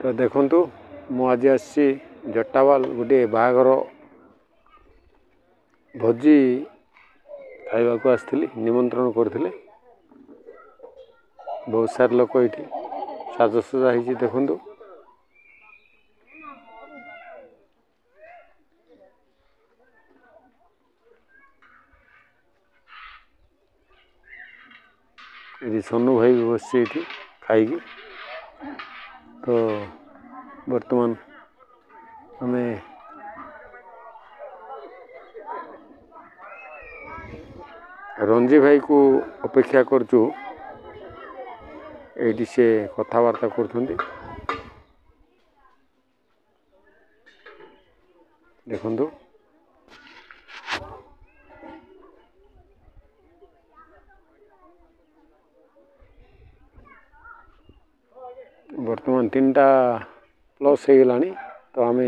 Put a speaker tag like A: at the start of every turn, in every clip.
A: तो देखु मुझे आसी जटावाल गोटे बाहागर भोजी खाइबाक आसती निमंत्रण करते बहुत सारे लोक ये साजसजा हो देखु ये सोनू भाई भी बस खाई तो वर्तमान हमें रंजी भाई को अपेक्षा करचु ये से कथबार्ता कर देखु वर्तमान 3टा प्लस हो गला तो आम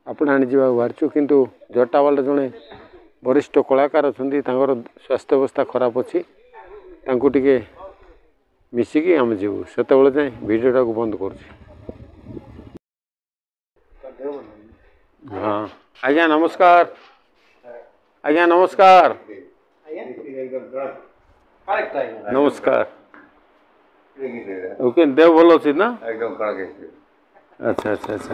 A: अपना जावा बाहरचु किंतु जटावाल जड़े वरिष्ठ कलाकार अच्छा स्वास्थ्य अवस्था खराब अच्छी टे मिसिकी आम जीवु से जाए भिडटा को बंद कर। हाँ आज्ञा नमस्कार आज्ञा नमस्कार नमस्कार ओके देव भल अच्छी ना
B: एकदम
A: अच्छा अच्छा अच्छा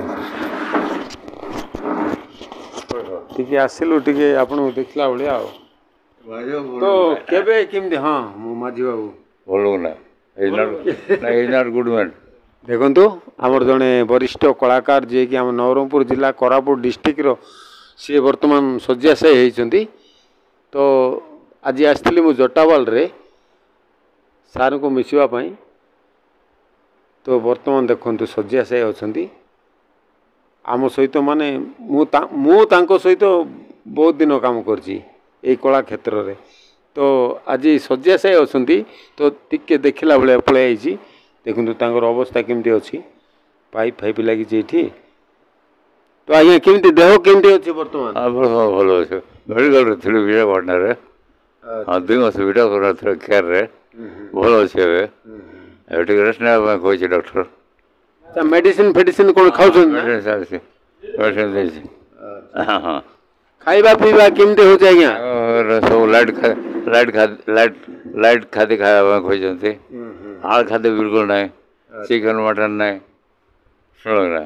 A: टी आसिलु टी आपन देखला भाया तो केबे किमती हाँ मो माझी बाबू
B: भल ना गुड मैन
A: देखु आमर जड़े वरिष्ठ कलाकार जी कि आम नवरंगपुर जिला कोरापुट डिस्ट्रिक्ट रो सी वर्तमान शଯ୍ୟାଶାयी होती तो आज आसती मु जटावाल रे सार को मिसवाई तो वर्तमान देखु शଯ୍ୟାଶାयୀ अच्छा आम सहित माने मु सहित बहुत दिन काम करची कला क्षेत्र रे तो आज शଯ୍ୟାଶାयୀ अच्छा तो टिके देखला भाया पलि देखु तर अवस्था केमती अच्छी पाइप फाइप लगी तो आज्ञा केमती देह केमती अच्छी वर्तमान
B: भल अच्छे मेडिकल थी विशाखापटना हाँ 2 मास भिड केयर रे भल अच्छे रेस्ट ना कही डॉक्टर
A: मेडिसिन फेडिसिन कौन खाऊ
B: मेडिसिन हाँ हाँ
A: खाइबा पीवा केमती हो आज्ञा
B: सब लाइट खाद्य खाया कहते आड़ खाद्य बिल्कुल ना चिकन मटन ना शुणा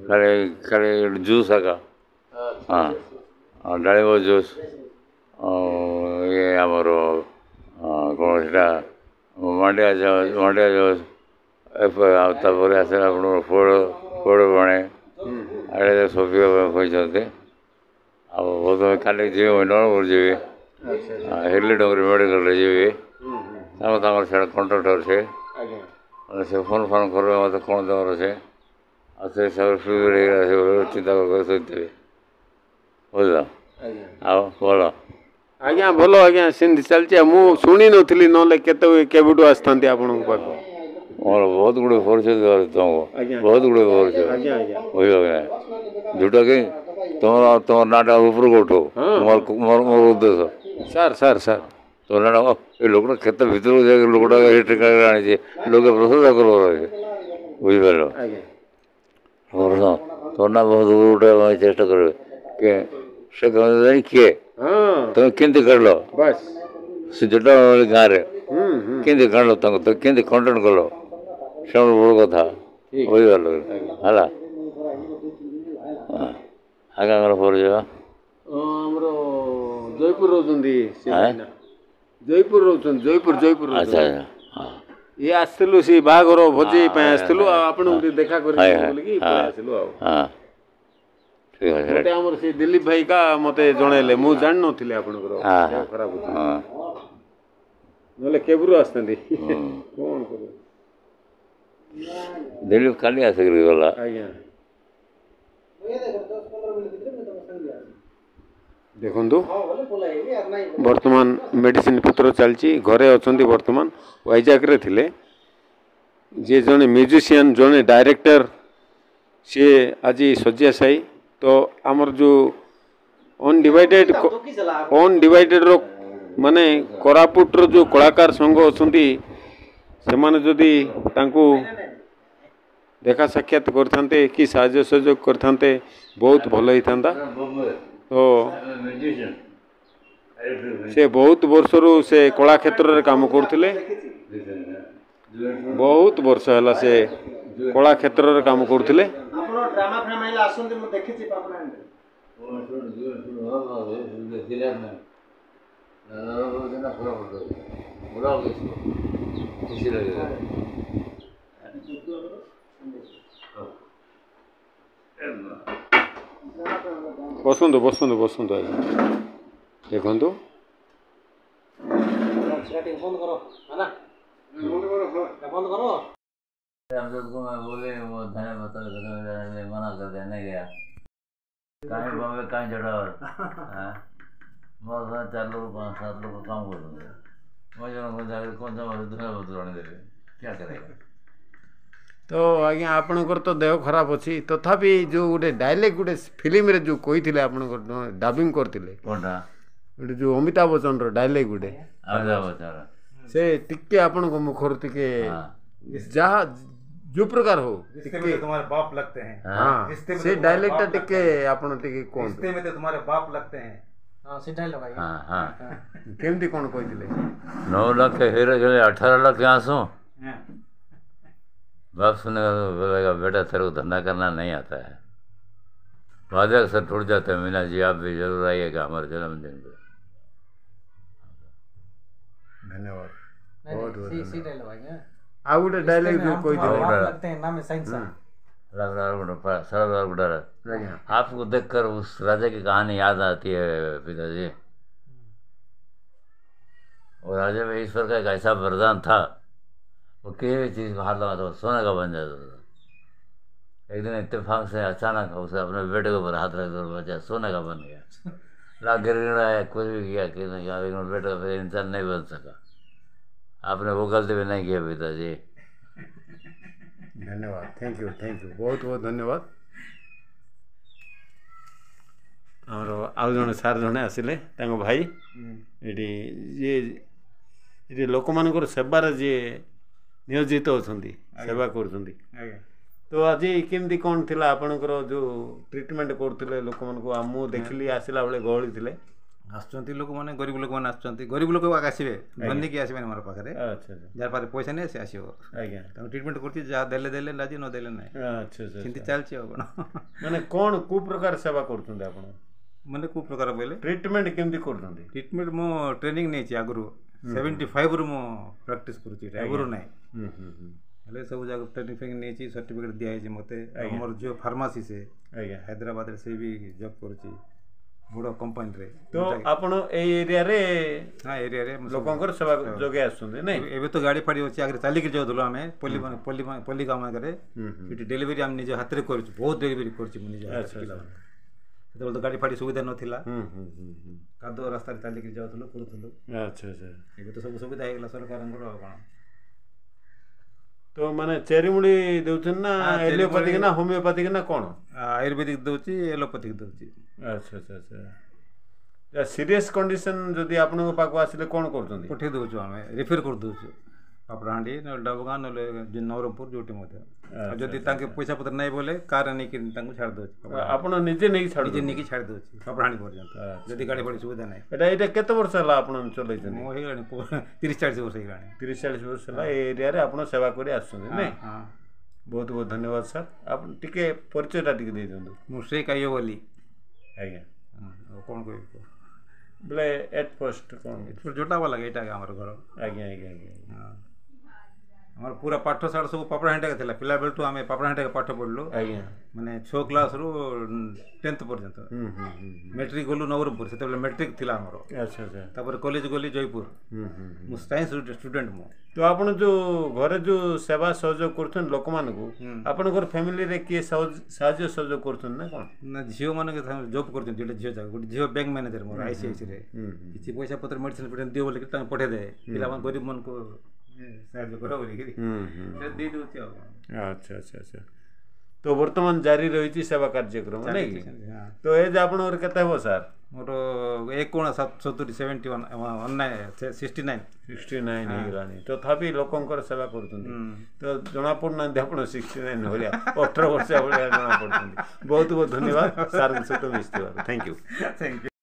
B: खाली खाली जूस आका हाँ डालिम जूस ये आमर कौन से मांडिया जूस तापर आसला फोड़ बणे आड़े सब कहते बहुत खाली जी नवरंगपुर जी हेरली डोंगरी मेडिकल जी से कंट्राक्टर से फोन फोन कर मत कौन दर से से सब चिंता कर बुझल भल
A: आज्ञा भल आज्ञा सेमती चलती मुझे शुणी नी ना आसता आपण पाक
B: मोर बहुत गुड़े परिचय तुमको बहुत गुड़े परिचय बुझल जोटा कि तुम तुम नाटा ऊपर को उठो मोर मोर उद्देश्य
A: सर सर सर
B: तो ना ये लोकटा खेत भर जाए लोकटा आनी लोक प्रशंसा कर बुझिपार तो ना बहुत गोटे चेष्टा कर किए तुम केमती काढ़ से जोटा गाँव में केमती काढ़ तो केमती कंटेन्ट कल से बड़ कथा बुझिपार है आगे परिचय
A: जयपुर रोचंती जयपुर रोचन जयपुर जयपुर
B: अच्छा
A: ये आसलु सी बागर भोजी आसलु आपण देखा कर ठीक है से दिलीप भाई का मते जनइले मु जान नथिले आपनकर खराब नले केबुरु आस्तंती कोन करू
B: दिलीप काली आसे गला
A: आज्ञा देखु वर्तमान मेडिसिन पत्र चलची घरे अच्छा वर्तमान वाइजाक रे थिले जे जड़े म्यूजिशियन जड़े डायरेक्टर सी आज शଯ୍याशायी तो आमर जो अनडिवाइडेड रो माने कोरापुट रो जो कलाकार संघ अच्छी से माने जदि तांको देखा साक्षात करते कि साहाय्य सहयोग करते बहुत भल होता तो से बहुत वर्षरु से कला क्षेत्र रे काम करथिले बहुत वर्ष है से कला क्षेत्र रे काम करथिले
C: ड्रामा फ्रेम आइला आसंते मु देखिछि पापना
A: बसंतु बसंतु बसंतु देखंतु
C: बंद करो है ना बंद करो
B: हम सबको मैं बोले वो थाने बता मना कर देने गया कहीं बॉम्बे कहीं जड़ा हां मैं 4 लोग 5-7 लोग काम करूंगा मैं जाकर कौन सा दूसरा बदलने देवे क्या करेगा
A: तो आज्ञा आपणकर तो देह खराब अच्छी तथापि जो गोटे डायलॉग गोटे फिल्म रे जो कही आपणकर डबिंग करते
B: कोनटा
A: गोटे जो अमिताभ बच्चन रो डायलॉग गोटे
B: अमिताभ बच्चन
A: से टिके आपणको मुखर टिके जहाँ जो प्रकार हो
C: रिश्ते में तो तुम्हारे बाप लगते हैं
A: हां से डायलॉग टा टिके आपण टिके कोन
C: रिश्ते में तो तुम्हारे बाप लगते हैं हां से डायलॉग आई
B: हां हां
A: केमती कोन कहिदिले
B: 9 लाख हीरे के 18 लाख आंसू बाप सुनेगा तो बोलेगा बेटा तेरे को धंधा करना नहीं आता है वादे अक्सर टूट जाते हैं मीना जी आप भी जरूर आइएगा हमारे जन्मदिन पे
A: धन्यवाद
C: बहुत बहुत सी डायलॉग आई
A: आ गोटे डायलॉग जो कोई
C: लगते हैं नाम साइंस
B: आपको देखकर उस राजा की कहानी याद आती है पिताजी और राजा में ईश्वर का एक ऐसा वरदान था वो किसी चीज़ को हाथ लगाता तो सोने का बन जाता था एक दिन इत्तेफाक से अचानक उसे अपने बेटे के ऊपर हाथ रख दो बचा सोने का बन गया लाख गिरगिड़ाया कुछ भी किया कि नहीं किया लेकिन बेटे का फिर इंसान नहीं बन सका आपने वो गलती भी नहीं किया पिताजी
A: धन्यवाद थैंक यू बहुत बहुत धन्यवाद आमर आउ जड़े सार जड़े आसिले भाई ये लोक मान सेवार जी नियोजित होती सेवा कर तो आज केमती कौन थी आपणकर जो ट्रिटमेंट करते लोक मान देखिली आसला बेले गहली थे
C: आसुँच लोक मैंने गरीब लोक मैंने आसुँच गरीब लोक आसवे धनी की आसवे मोर पाखे जार पाखे पैसा नहीं से आसो आज्ञा ट्रिटमेंट कर जहाँ देले देले राजी न देले ना अच्छा सेमती चलती
A: मैंने कौन को प्रकार सेवा कर
C: मैंने को प्रकार बोले
A: ट्रिटमेंट केमती कर
C: ट्रिटमेंट मो ट्रेनिंग नहीं आगु 75 रु मो प्रैक्टिस करूँ आगु ना हेल्ले सब जगह ट्रेनिंग फेनिंग नहीं सर्टिफिकेट दिखाई मत मोर जो फार्मासी से हैदराबाद से भी जॉब करुँच बड़ कंपनी रे
A: तो आपण ए एरिया रे
C: हां एरिया रे
A: लोकंकर सेवा जोगे आसुंदे नै
C: एबे तो गाड़ी फाड़ी अछि आगे चाली के जाउथलो हमें पल्ली काम करे इटी डिलीवरी हम निजे हाथ रे करूछ बहुत डिलीवरी करूछ मुनि जे तो गाड़ी फाड़ी सुविधा नथिला कादो रास्ता रे चाली के जाउथलो करूथलो अच्छा एबे तो सब सुविधा हेगला सरकारंकर कोन
A: तो माने चेरीमुड़ी देउछन ना एलोपैथिक ना होमियोपैथिक ना कोन
C: आयुर्वेदिक दउची एलोपैथिक दउची
A: अच्छा अच्छा अच्छा सीरियस कंडीशन जदि आपन पाक आसिले कोन करछन
C: पठे दउछु हमें रेफर कर दउछु पापड़ाहांडी न डबगा न नवरंगपुर जोटी मते जदि ताके पैसा पत्र नहीं बोले कार नहीं कि ताको छाड़ दउछु
A: आपन निजे नहीं छाड़
C: निजे नहीं कि छाड़ दउछु पापड़ाहांडी पर्यंत जदि गाड़ी पड़ी सुविधा नहीं
A: एटा केते वर्ष हला आपन चलै छन
C: मो हे 30-40 वर्ष हे
A: 30-40 वर्ष हला ए एरिया रे आपन सेवा करी आछन नै हां बहुत बहुत धन्यवाद सर आप टिके परिचयटा टिके दे दंदु
C: मो से कायो बोली
A: आज्ञा
C: कौन कह
A: बोले एट पोस्ट कौन
C: जोटा वाला एटा हमर घर
A: आज्ञा आज्ञा आज्ञा
C: हमर पूरा पाठशाला सब पापड़ाहांडी के थिला पिला बेल तो हमें पापड़ाहांडी के पाठ पढ़लु आज्ञा माने 6 क्लास रु 10th पर्यंत मैट्रिक गलु नवरंगपुर से तबले मैट्रिक थिला हमर अच्छा अच्छा तापर कॉलेज गली जयपुर मु साइंस स्टूडेंट मु
A: तो आपण जो घरे जो सेवा सहयोग करथन लोक मान को आपण घर फैमिली रे के साहाय्य सहयोग करथन ना कोन
C: ना जियो मान के जॉब करथन जेटा जियो जा गुड जियो बैंक मैनेजर मोर आईसीआईसी रे किछि पैसा पत्र मेडिसिन पेटेन दियो बोले कि पठे दे पिला मान गरीब मन को ସାହାଯ୍ୟ କର ବୋଲିକିରି ଦେଇ ଦେଉଛି ଆଉ
A: ଆଚ୍ଛା ଆଚ୍ଛା ଆଚ୍ଛା ତ ବର୍ତ୍ତମାନ ଜାରି ରହିଛି ସେବା କାର୍ଯ୍ୟକ୍ରମ ନାଇଁ କି ତ ଏଜ୍ ଆପଣଙ୍କର କେତେ ହେବ ସାର୍
C: ମୋର 71 69
A: ହେଇଗଲାଣି ତଥାପି ଲୋକଙ୍କର ସେବା କରୁଛନ୍ତି ତ ଜଣାପଡ଼ୁନାହାନ୍ତି ଆପଣ 69 ଭଳିଆ 18 ବର୍ଷ ଭଳିଆ ଜଣାପଡ଼ୁଛନ୍ତି ବହୁତ ବହୁତ ଧନ୍ୟବାଦ ସାର୍ଙ୍କ ସହିତ ମିଶିଥିବାରୁ ଥ୍ୟାଙ୍କ ୟୁ